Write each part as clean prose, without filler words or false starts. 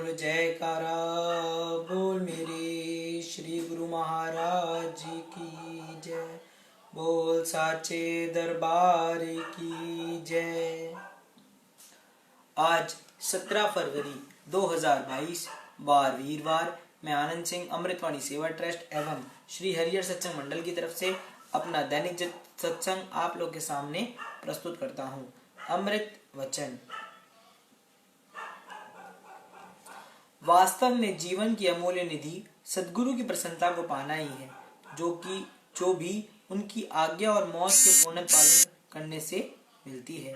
बोल जयकारा बोल मेरे श्री गुरु महाराज जी की जय। बोल साचे दरबार की जय। आज 17 फरवरी 2022 बार वीरवार मैं आनंद सिंह अमृतवाणी सेवा ट्रस्ट एवं श्री हरिहर सत्संग मंडल की तरफ से अपना दैनिक सत्संग आप लोग के सामने प्रस्तुत करता हूँ। अमृत वचन। वास्तव में जीवन की अमूल्य निधि सद्गुरु की प्रसन्नता को पाना ही है, जो भी उनकी आज्ञा और मौज के पूर्ण पालन करने से मिलती है।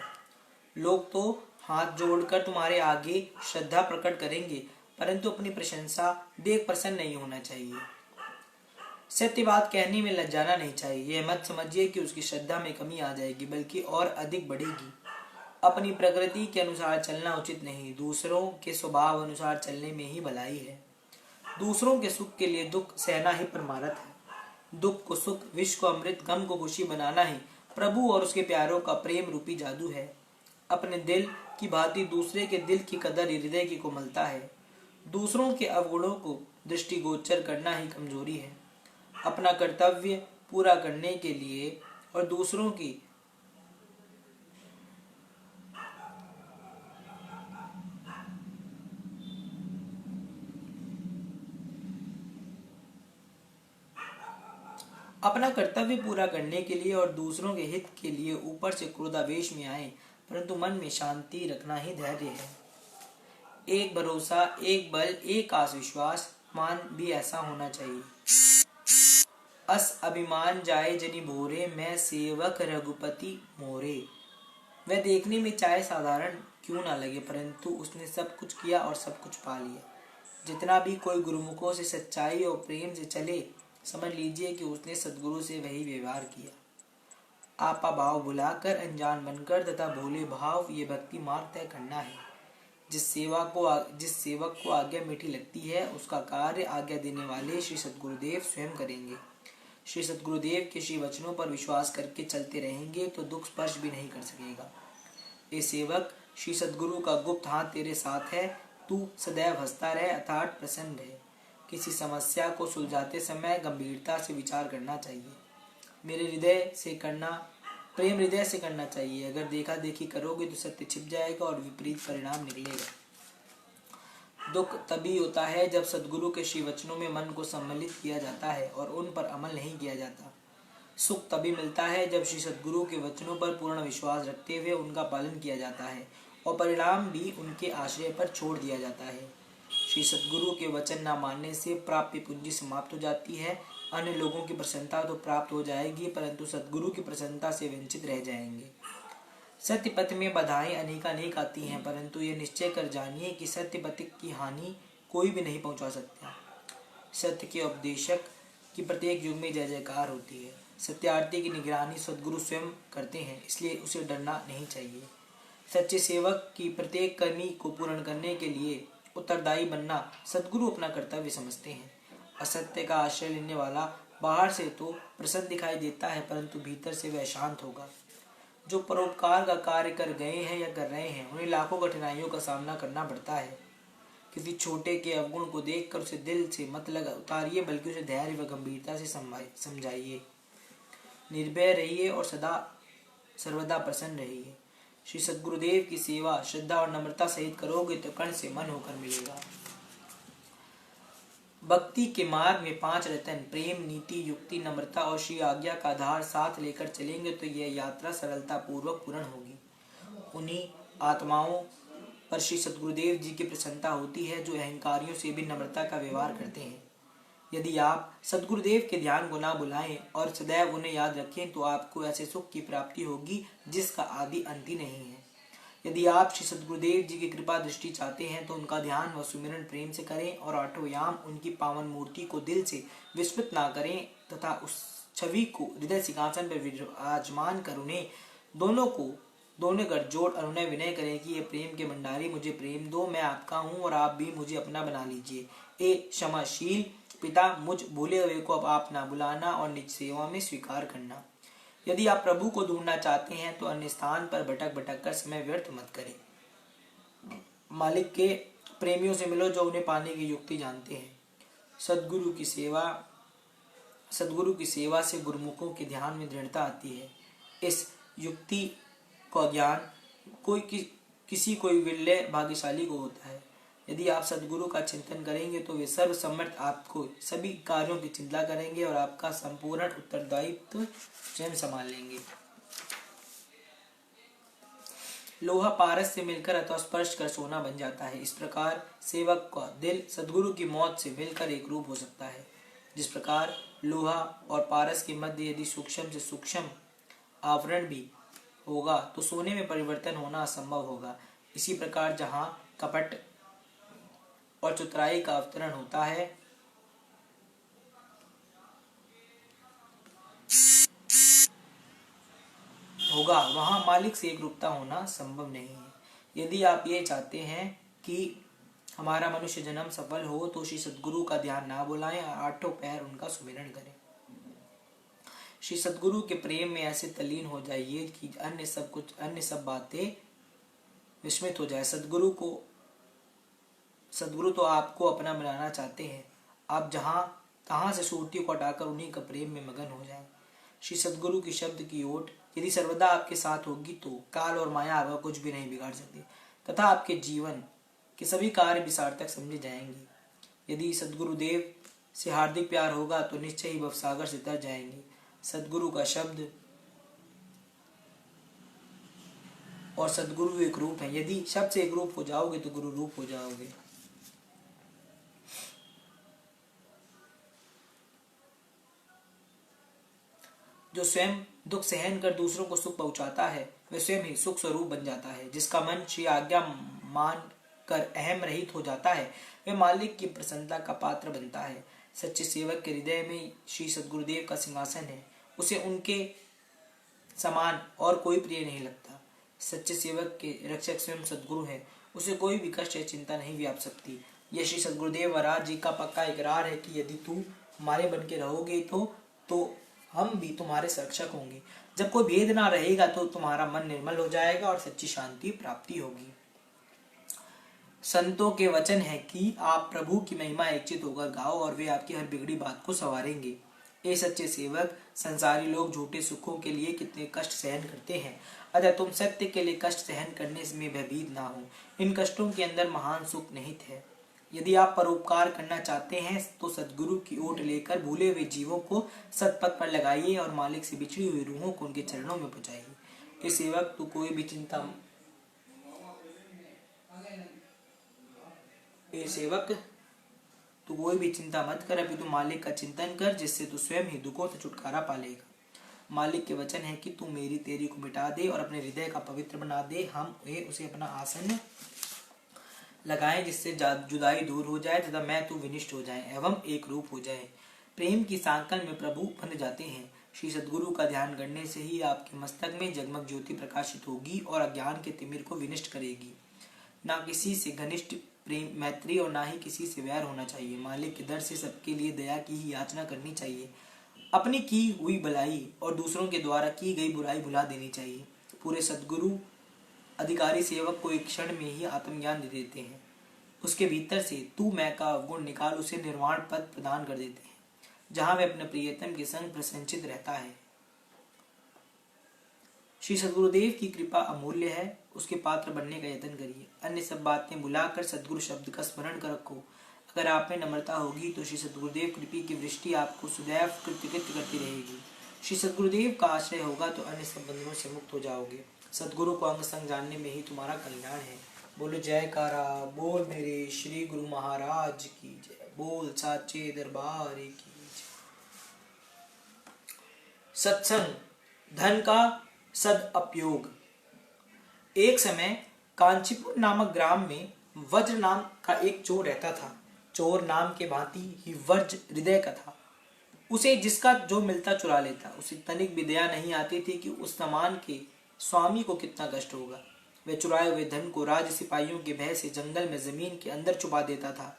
लोग तो हाथ जोड़कर तुम्हारे आगे श्रद्धा प्रकट करेंगे, परंतु अपनी प्रशंसा देख प्रसन्न नहीं होना चाहिए। सत्य बात कहने में लज्जाना नहीं चाहिए। यह मत समझिए कि उसकी श्रद्धा में कमी आ जाएगी, बल्कि और अधिक बढ़ेगी। अपनी प्रकृति के अनुसार चलना उचित नहीं, दूसरों के स्वभाव अनुसार चलने में ही भलाई है। दूसरों के सुख के लिए दुख सहना ही परमार्थ है। दुख को सुख, विष को अमृत, गम को खुशी बनाना ही प्रभु और उसके प्यारों का प्रेम रूपी जादू है। अपने दिल की भांति दूसरे के दिल की कदर हृदय की कोमलता है। दूसरों के अवगुणों को दृष्टिगोचर करना ही कमजोरी है। अपना कर्तव्य पूरा करने के लिए और दूसरों की अपना कर्तव्य पूरा करने के लिए और दूसरों के हित के लिए ऊपर से क्रोधावेश में आए, परंतु मन में शांति रखना ही धैर्य है। एक भरोसा, एक बल, एक आस विश्वास मान भी ऐसा होना चाहिए। अस अभिमान जाए जनि भोरे, मैं सेवक रघुपति मोरे। वह देखने में चाहे साधारण क्यों ना लगे, परंतु उसने सब कुछ किया और सब कुछ पा लिया। जितना भी कोई गुरुमुखों से सच्चाई और प्रेम से चले, समझ लीजिए कि उसने सद्गुरु से वही व्यवहार किया। आपा भाव भुलाकर, अनजान बनकर तथा भोले भाव ये भक्ति मार्ग तय करना है। जिस सेवक को आज्ञा मीठी लगती है, उसका कार्य आज्ञा देने वाले श्री सद्गुरुदेव स्वयं करेंगे। श्री सद्गुरुदेव के श्री वचनों पर विश्वास करके चलते रहेंगे तो दुख स्पर्श भी नहीं कर सकेगा। ए सेवक, श्री सद्गुरु का गुप्त हाथ तेरे साथ है। तू सदैव हंसता रहे, अर्थात प्रसन्न रहे। किसी समस्या को सुलझाते समय गंभीरता से विचार करना चाहिए। प्रेम हृदय से करना चाहिए। अगर देखा देखी करोगे तो सत्य छिप जाएगा और विपरीत परिणाम निकलेगा। दुख तभी होता है जब सद्गुरु के श्री वचनों में मन को सम्मिलित किया जाता है और उन पर अमल नहीं किया जाता। सुख तभी मिलता है जब श्री सद्गुरु के वचनों पर पूर्ण विश्वास रखते हुए उनका पालन किया जाता है और परिणाम भी उनके आश्रय पर छोड़ दिया जाता है। श्री सद्गुरु के वचन न मानने से प्राप्य पूंजी समाप्त हो जाती है। अन्य लोगों की प्रसन्नता तो प्राप्त हो जाएगी, परंतु सद्गुरु की प्रसन्नता से वंचित रह जाएंगे। सत्य पथ में बाधाएं अनेकानेक आती हैं, परंतु ये निश्चय कर जानिए कि सत्य पथ की हानि कोई भी नहीं पहुंचा सकता। सत्य के उपदेशक की प्रत्येक युग में जय जयकार होती है। सत्यार्थी की निगरानी सद्गुरु स्वयं करते हैं, इसलिए उसे डरना नहीं चाहिए। सच्चे सेवक की प्रत्येक कमी को पूर्ण करने के लिए उत्तरदायी बनना सद्गुरु अपना कर्तव्य समझते हैं। असत्य का आश्रय लेने वाला बाहर से तो प्रसन्न दिखाई देता है, परंतु भीतर से वह शांत होगा। जो परोपकार का कार्य कर गए हैं या कर रहे हैं, उन्हें लाखों कठिनाइयों का सामना करना पड़ता है। किसी छोटे के अवगुण को देखकर उसे दिल से मत उतारिए, बल्कि उसे धैर्य व गंभीरता से समझाइए। निर्भय रहिए और सर्वदा प्रसन्न रहिए। श्री सद्गुरुदेव की सेवा श्रद्धा और नम्रता सहित करोगे तो कण से मन होकर मिलेगा। भक्ति के मार्ग में 5 रत्न प्रेम, नीति, युक्ति, नम्रता और श्री आज्ञा का आधार साथ लेकर चलेंगे तो यह यात्रा सरलता पूर्वक पूर्ण होगी। उन्हीं आत्माओं पर श्री सद्गुरुदेव जी की प्रसन्नता होती है जो अहंकारियों से भी नम्रता का व्यवहार करते हैं। यदि आप सद्गुरुदेव के ध्यान को ना बुलाएं और सदैव उन्हें याद रखें तो आपको ऐसे सुख की प्राप्ति होगी जिसका आदि अंत ही नहीं है। यदि आप श्री सद्गुरुदेव जी की कृपा दृष्टि चाहते हैं तो उनका ध्यान व सुमिरन प्रेम से करें और आठों याम उनकी पावन मूर्ति को दिल से विस्मृत ना करें तथा उस छवि को हृदय सिंहासन पर विराजमान कर उन्हें दोनों कर जोड़ अनुनय विनय करें कि ये प्रेम के भंडारी, मुझे प्रेम दो, मैं आपका हूँ और आप भी मुझे अपना बना लीजिए। ए क्षमाशील पिता, मुझ भूले हुए को अब आप ना बुलाना और निज सेवा में स्वीकार करना। यदि आप प्रभु को ढूंढना चाहते हैं तो अन्य स्थान पर भटक कर समय व्यर्थ मत करें। मालिक के प्रेमियों से मिलो जो उन्हें पाने की युक्ति जानते हैं। सद्गुरु की सेवा से गुरुमुखों के ध्यान में दृढ़ता आती है। इस युक्ति का ज्ञान किसी कोई विरले भाग्यशाली को होता है। यदि आप सद्गुरु का चिंतन करेंगे तो वे सर्वसमर्थ आपको सभी कार्यों की चिंता करेंगे और आपका संपूर्ण उत्तरदायित्व स्वयं संभाल लेंगे। लोहा पारस से मिलकर अथवा स्पर्श कर सोना बन जाता है। इस प्रकार सेवक का दिल सद्गुरु की मौत से मिलकर एक रूप हो सकता है। जिस प्रकार लोहा और पारस के मध्य यदि सूक्ष्म से सूक्ष्म आवरण भी होगा तो सोने में परिवर्तन होना असंभव होगा। इसी प्रकार जहाँ कपट और चतुराई का अवतरण होता है होगा, वहां मालिक से एक रूपता होना संभव नहीं है। यदि आप ये चाहते हैं कि हमारा मनुष्य जन्म सफल हो तो श्री सद्गुरु का ध्यान ना भुलाएं और आठों पैर उनका सुमिरन करें। श्री सद्गुरु के प्रेम में ऐसे तल्लीन हो जाइए कि अन्य सब बातें विस्मित हो जाए। सद्गुरु तो आपको अपना बनाना चाहते हैं। आप कहां से सूरती को हटाकर उन्हीं का प्रेम में मगन हो जाए। श्री सद्गुरु की शब्द की ओट यदि सर्वदा आपके साथ होगी तो काल और माया आपका कुछ भी नहीं बिगाड़ सकती तथा आपके जीवन के सभी कार्य भी सार्थक समझे जाएंगे। यदि सद्गुरुदेव से हार्दिक प्यार होगा तो निश्चय ही भवसागर से तर जाएंगे। सद्गुरु का शब्द और सद्गुरु एक रूप है। यदि शब्द से एक रूप हो जाओगे तो गुरु रूप हो जाओगे। जो स्वयं दुख सहन कर दूसरों को सुख पहुंचाता है वह स्वयं ही सुख स्वरूप बन जाता है। जिसका मन श्री आज्ञा मान कर अहम रहित हो जाता है वह मालिक की प्रसन्नता का पात्र बनता है। सच्चे सेवक के हृदय में श्री सद्गुरुदेव का सिंहासन है। उसे उनके समान और कोई प्रिय नहीं लगता। सच्चे सेवक के रक्षक स्वयं सद्गुरु है। उसे कोई भी कष्ट या चिंता नहीं व्याप सकती। यह श्री सद्गुरुदेव महाराज जी का पक्का इकरार है कि यदि तू हमारे बन के रहोगे तो हम भी तुम्हारे संरक्षक होंगे। जब कोई भेद ना रहेगा तो तुम्हारा मन निर्मल हो जाएगा और सच्ची शांति प्राप्ति होगी। संतों के वचन है कि आप प्रभु की महिमा एकचित होकर गाओ और वे आपकी हर बिगड़ी बात को संवारेंगे। ये सच्चे सेवक, संसारी लोग झूठे सुखों के लिए कितने कष्ट सहन करते हैं, अतः तुम सत्य के लिए कष्ट सहन करने में भयभीत ना हो। इन कष्टों के अंदर महान सुख निहित है। यदि आप परोपकार करना चाहते हैं तो सद्गुरु की ओट लेकर भूले हुए जीवों को सतपथ पर लगाइए और मालिक से बिछड़ी हुई रूहों को उनके चरणों में पहुंचाइए। ये सेवक तू कोई भी चिंता मत कर, अभी तू मालिक का चिंतन कर, जिससे तू स्वयं ही दुखों से छुटकारा पालेगा। मालिक के वचन है कि तू मेरी तेरी को मिटा दे और अपने हृदय का पवित्र बना दे। हम उसे अपना आसन लगाएं जिससे जुदाई दूर हो जाए तथा मैं तू विनिष्ट हो जाए एवं एक रूप हो जाए। प्रेम की सांकल में प्रभु बंध जाते हैं। श्री सद्गुरु का ध्यान करने से ही आपके मस्तक में जगमग ज्योति प्रकाशित होगी और अज्ञान के तिमिर को विनिष्ट करेगी। ना किसी से घनिष्ठ प्रेम मैत्री और ना ही किसी से वैर होना चाहिए। मालिक के दर से सबके लिए दया की ही याचना करनी चाहिए। अपनी की हुई भलाई और दूसरों के द्वारा की गई बुराई भुला देनी चाहिए। पूरे सद्गुरु अधिकारी सेवक को एक क्षण में ही आत्मज्ञान दे देते हैं। उसके भीतर से तू मैं का अवगुण निकाल उसे निर्वाण पद प्रदान कर देते हैं, जहां वह अपने प्रियतम के संग प्रसन्नचित रहता है। श्री सद्गुरुदेव की कृपा अमूल्य है। उसके पात्र बनने का यत्न करिए। अन्य सब बातें भुलाकर सद्गुरु शब्द का स्मरण कर रखो। अगर आप में नम्रता होगी तो श्री सद्गुरुदेव कृपा की वृष्टि आपको सदैव कृतकृत्य करती रहेगी। श्री सद्गुरुदेव का आश्रय होगा तो अन्य सब बंधनों से मुक्त हो जाओगे। सद्गुरु को अंग संग जानने में ही तुम्हारा कल्याण है। बोलो जयकारा, बोल मेरे श्री गुरु महाराज की जय, बोल साचे दरबार की जय। सत्संग धन का सदउपयोग। एक समय कांचीपुर नामक ग्राम में वज्र नाम का एक चोर रहता था। चोर नाम के भांति ही वज्र हृदय का था। उसे जिसका जो मिलता चुरा लेता। उसे तनिक भी दया नहीं आती थी कि उस सामान के स्वामी को कितना कष्ट होगा। वह चुराए हुए धन को राज सिपाहियों के भय से जंगल में जमीन के अंदर छुपा देता था।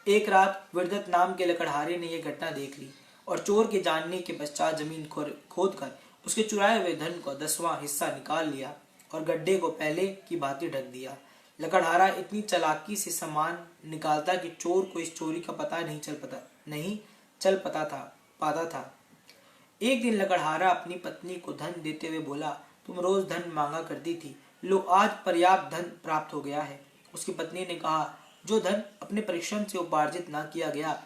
एक रात विरदत नाम के लकड़हारे ने यह घटना देख ली और चोर के जानने के पश्चात जमीन खोद कर उसके चुराए हुए धन को 10वां हिस्सा निकाल लिया और गड्ढे को पहले की भांति ढक दिया। लकड़हारा इतनी चालाकी से सामान निकालता कि चोर को इस चोरी का पता नहीं चल पाता था। एक दिन लकड़हारा अपनी पत्नी को धन देते हुए बोला, तुम रोज धन मांगा करती थी, लो आज पर्याप्त धन प्राप्त हो गया है। उसकी पत्नी ने कहा, जो धन अपने परिश्रम से उपार्जित ना किया गया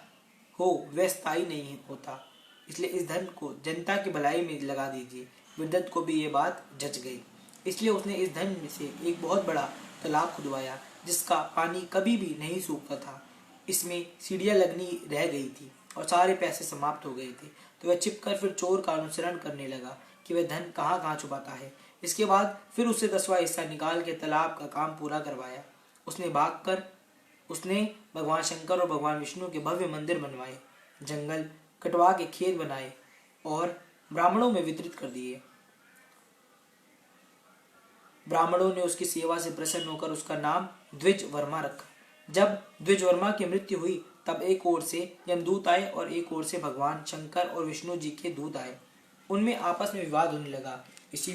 हो वह स्थायी नहीं होता, इसलिए इस धन को जनता की भलाई में लगा दीजिए। वृद्धत को भी ये बात जच गई, इसलिए उसने इस धन में से एक बहुत बड़ा तालाब खुदवाया जिसका पानी कभी भी नहीं सूखता था। इसमें सीढ़ियां लगनी रह गई थी और सारे पैसे समाप्त हो गए थे। तो वह छिपकर फिर चोर का अनुसरण करने लगा कि वह धन कहाँ कहाँ छुपाता है। इसके बाद फिर उससे 10वां हिस्सा निकाल के तालाब का काम पूरा करवाया। उसने भगवान शंकर और भगवान विष्णु के भव्य मंदिर बनवाए, जंगल कटवा के खेत बनाए और ब्राह्मणों में वितरित कर दिए। ब्राह्मणों ने उसकी सेवा से प्रसन्न होकर उसका नाम द्विज वर्मा रखा। जब द्विज वर्मा की मृत्यु हुई तब एक ओर से यमदूत आए और एक ओर से भगवान शंकर और विष्णु जी के दूत आए। उनमें आपस में विवाद होने लगा। इसी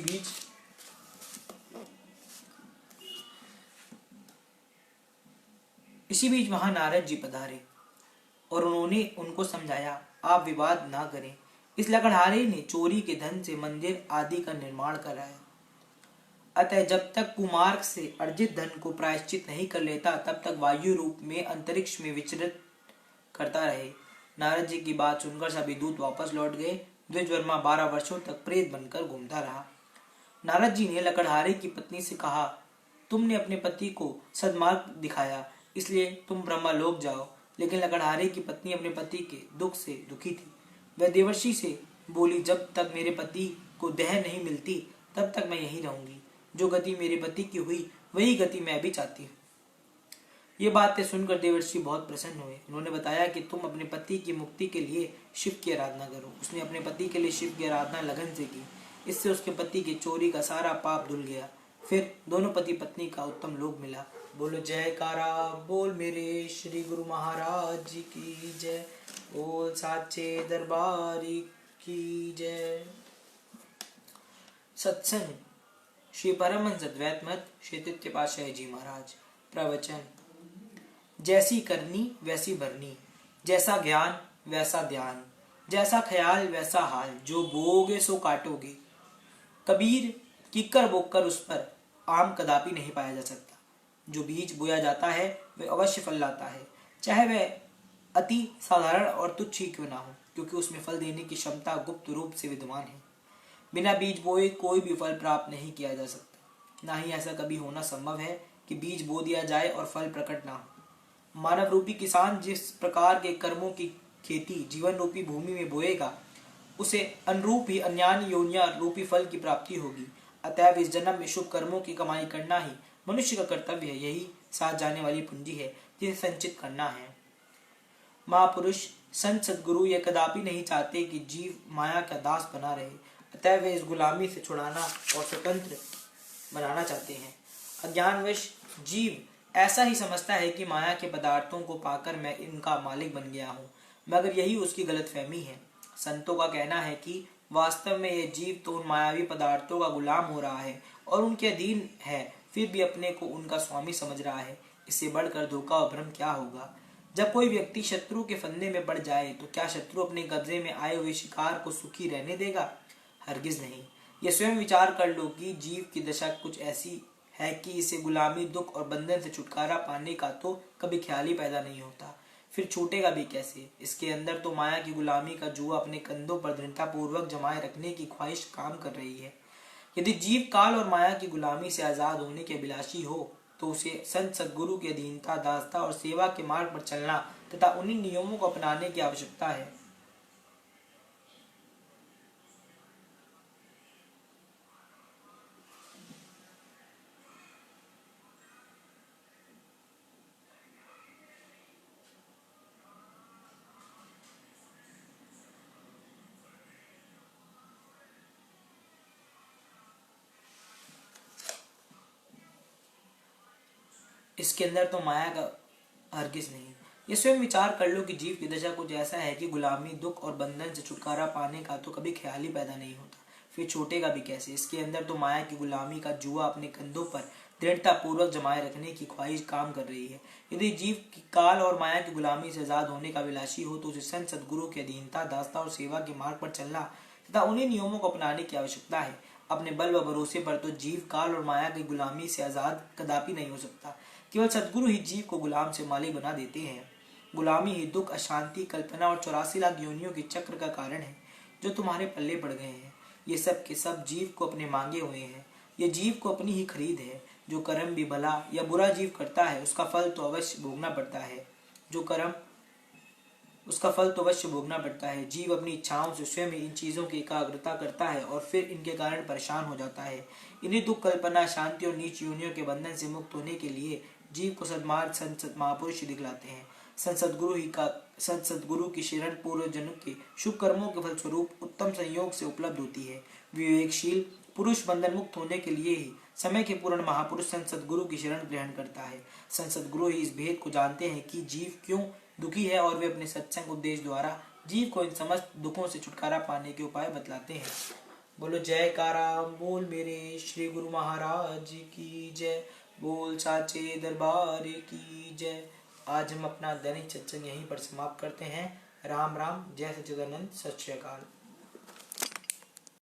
बीच वहां नारद जी पधारे और उन्होंने उनको समझाया, आप विवाद ना करें। इस लकड़हारे ने चोरी के धन से मंदिर आदि का निर्माण कराया, अतः जब तक कुमार्ग से अर्जित धन को प्रायश्चित नहीं कर लेता तब तक वायु रूप में अंतरिक्ष में विचरित करता रहे। नारद जी की बात सुनकर सभी दूत वापस लौट गए। द्विजवर्मा 12 वर्षों तक प्रेत बनकर घूमता रहा। नारद जी ने लकड़हारे की पत्नी से कहा, तुमने अपने पति को सद्मार्ग दिखाया, इसलिए तुम ब्रह्मलोक जाओ। लेकिन लकड़हारे की पत्नी अपने पति के दुख से दुखी थी। वह देवर्षि से बोली, जब तक मेरे पति को देह नहीं मिलती तब तक मैं यहीं रहूंगी। जो गति मेरे पति की हुई वही गति मैं भी चाहती हूँ। ये बातें सुनकर देवर्षि बहुत प्रसन्न हुए। उन्होंने बताया कि तुम अपने पति की मुक्ति के लिए शिव की आराधना करो। उसने अपने पति के लिए शिव की आराधना लगन से की। इससे उसके पति की चोरी का सारा पाप धुल गया। फिर दोनों पति पत्नी का उत्तम लोक मिला। बोलो जयकारा बोल मेरे श्री गुरु महाराज जी की जय। बोल साचे दरबारी की जय। सत्संग श्री परमहंस अद्वैत मत श्री तृतीय पातशाही जी महाराज। प्रवचन। जैसी करनी वैसी भरनी, जैसा ज्ञान वैसा ध्यान, जैसा ख्याल वैसा हाल, जो बोओगे सो काटोगे। कबीर कीकर बोकर उस पर आम कदापि नहीं पाया जा सकता। जो बीज बोया जाता है वह अवश्य फल लाता है, चाहे वह अति साधारण और तुच्छ ही क्यों ना हो, क्योंकि उसमें फल देने की क्षमता गुप्त रूप से विद्यमान है। बिना बीज बोए कोई भी फल प्राप्त नहीं किया जा सकता। ना ही ऐसा कभी होना संभव है कि बीज बो दिया जाए और फल प्रकट ना हो। मानव रूपी किसान जिस प्रकार के कर्मों की खेती जीवन रूपी भूमि में बोएगा, उसे अनुरूप ही अन्यान्य योनिया रूपी फल की प्राप्ति होगी। अतएव इस जन्म में शुभ कर्मों की कमाई करना ही मनुष्य का कर्तव्य है। यही साथ जाने वाली पूंजी है जिसे संचित करना है। महापुरुष संत सदगुरु यह कदापि नहीं चाहते कि जीव माया का दास बना रहे, अतः वे इस गुलामी से छुड़ाना और स्वतंत्र बनाना चाहते हैं। अज्ञानवश जीव ऐसा ही समझता है कि माया के पदार्थों को पाकर मैं इनका मालिक बन गया हूँ, मगर यही उसकी गलतफहमी है। संतों का कहना है कि वास्तव में यह जीव तो उन मायावी पदार्थों का गुलाम हो रहा है और उनके अधीन है, फिर भी अपने को उनका स्वामी समझ रहा है। इससे बढ़कर धोखा और भ्रम क्या होगा। जब कोई व्यक्ति शत्रु के फंदे में पड़ जाए तो क्या शत्रु अपने कब्जे में आए हुए शिकार को सुखी रहने देगा? हरगिज नहीं। यह स्वयं विचार कर लो कि जीव की दशा कुछ ऐसी है कि इसे गुलामी, दुख और बंधन से छुटकारा पाने का तो कभी ख्याल ही पैदा नहीं होता, फिर छूटेगा भी कैसे? इसके अंदर तो माया की गुलामी का जुआ अपने कंधों पर दृढ़ता पूर्वक जमाए रखने की ख्वाहिश काम कर रही है। यदि जीव काल और माया की गुलामी से आजाद होने के अभिलाषी हो तो उसे संत सद्गुरु की अधीनता, दासता और सेवा के मार्ग पर चलना तथा उन्हीं नियमों को अपनाने की आवश्यकता है। इसके अंदर तो माया का हरगिज नहीं। ये स्वयं विचार कर लो कि जीव की दशा कुछ ऐसा है कि गुलामी, दुख और बंधन से छुटकारा पाने का तो कभी ख्याल ही पैदा नहीं होता, फिर छूटेगा भी कैसे? इसके अंदर तो माया की गुलामी का जुआ अपने कंधों पर दृढ़ता पूर्वक जमाए रखने की ख्वाहिश काम कर रही है। यदि जीव की काल और माया की गुलामी से आजाद होने का अभिलाषी हो तो उसे संत सद्गुरु की अधीनता, दासता और सेवा के मार्ग पर चलना तथा उन्हीं नियमों को अपनाने की आवश्यकता है। अपने बल व भरोसे पर तो जीव काल और माया की गुलामी से आजाद कदापि नहीं हो सकता। केवल सद्गुरु ही जीव को गुलाम से मालिक बना देते हैं। गुलामी ही दुख, अशांति, कल्पना और 84 लाख योनियों के चक्र का कारण है जो तुम्हारे पल्ले पड़ गए हैं। ये सब के सब जीव को अपने मांगे हुए हैं। ये जीव को अपनी ही खरीद है। जो कर्म भी भला या बुरा जीव करता है उसका फल तो अवश्य भोगना पड़ता है। जीव अपनी इच्छाओं से स्वयं इन चीजों की एकाग्रता करता है और फिर इनके कारण परेशान हो जाता है। इन्हीं दुख, कल्पना, शांति और नीच योनियों के बंधन से मुक्त होने के लिए जीव को सद्मार्ग संत महापुरुष दिखलाते हैं। संत सद्गुरु की शरण पूर्व जन्म के शुभ कर्मों के फलस्वरूप उत्तम संयोग से उपलब्ध होती है। विवेकशील पुरुष बंधन मुक्त होने के लिए ही समय के पूर्ण महापुरुष संत सद्गुरु की शरण ग्रहण करता है। संत सद्गुरु ही इस भेद को जानते हैं कि जीव क्यों दुखी है और वे अपने सत्संग उपदेश द्वारा जीव को इन समस्त दुखों से छुटकारा पाने के उपाय बतलाते हैं। बोलो जयकारा बोल मेरे श्री गुरु महाराज की जय। बोल साचे दरबार की जय। आज हम अपना दैनिक सत्संग यहीं पर समाप्त करते हैं। राम राम, जय सच्चिदानंद, सत श्री अकाल।